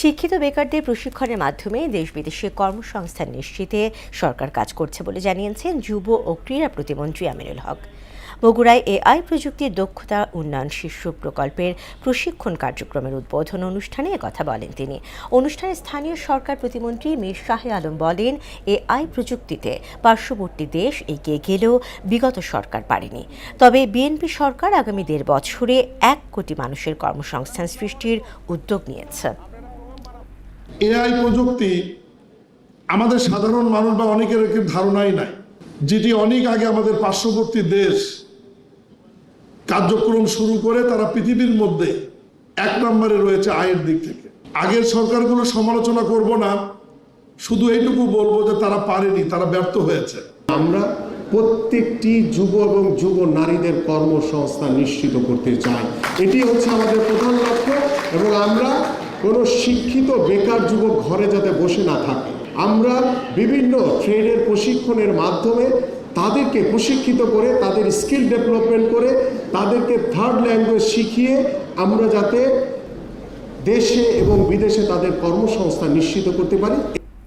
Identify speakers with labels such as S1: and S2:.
S1: শিক্ষিত বেকারদের প্রশিক্ষণের মাধ্যমে দেশ বিদেশে কর্মসংস্থান নিশ্চিতে সরকার কাজ করছে বলে জানিয়েছেন যুব ও ক্রীড়া প্রতিমন্ত্রী আমিনুল হক। বগুড়ায় এআই প্রযুক্তির দক্ষতা উন্নয়ন শীর্ষক প্রকল্পের প্রশিক্ষণ কার্যক্রমের উদ্বোধন অনুষ্ঠানে একথা বলেন তিনি। অনুষ্ঠানে স্থানীয় সরকার প্রতিমন্ত্রী মীর শাহে আলম বলেন, এআই প্রযুক্তিতে পার্শ্ববর্তী দেশ এগিয়ে গেলেও বিগত সরকার পারেনি। তবে বিএনপি সরকার আগামী 1.5 বছরে 1 কোটি মানুষের কর্মসংস্থান সৃষ্টির উদ্যোগ নিয়েছে।
S2: এআই প্রযুক্তি আমাদের সাধারণ মানুষ বা অনেকের ধারণাই নাই, যেটি অনেক আগে আমাদের পার্শ্ববর্তী দেশ কার্যক্রম শুরু করে তারা পৃথিবীর মধ্যে 1 নম্বরে রয়েছে আয়ের দিক থেকে। আগের সরকারগুলো সমালোচনা করব না, শুধু এইটুকু বলবো যে তারা পারেনি, তারা ব্যর্থ হয়েছে।
S3: আমরা প্রত্যেকটি যুব এবং যুব নারীদের কর্মসংস্থান নিশ্চিত করতে চাই, এটি হচ্ছে আমাদের প্রধান লক্ষ্য। এবং আমরা কোনো শিক্ষিত বেকার যুবক ঘরে যাতে বসে না থাকে, আমরা বিভিন্ন ট্রেডের প্রশিক্ষণের মাধ্যমে তাদেরকে প্রশিক্ষিত করে, তাদের স্কিল ডেভেলপমেন্ট করে, তাদেরকে 3rd ল্যাঙ্গুয়েজ শিখিয়ে আমরা যাতে দেশে এবং বিদেশে তাদের কর্মসংস্থান নিশ্চিত করতে পারি।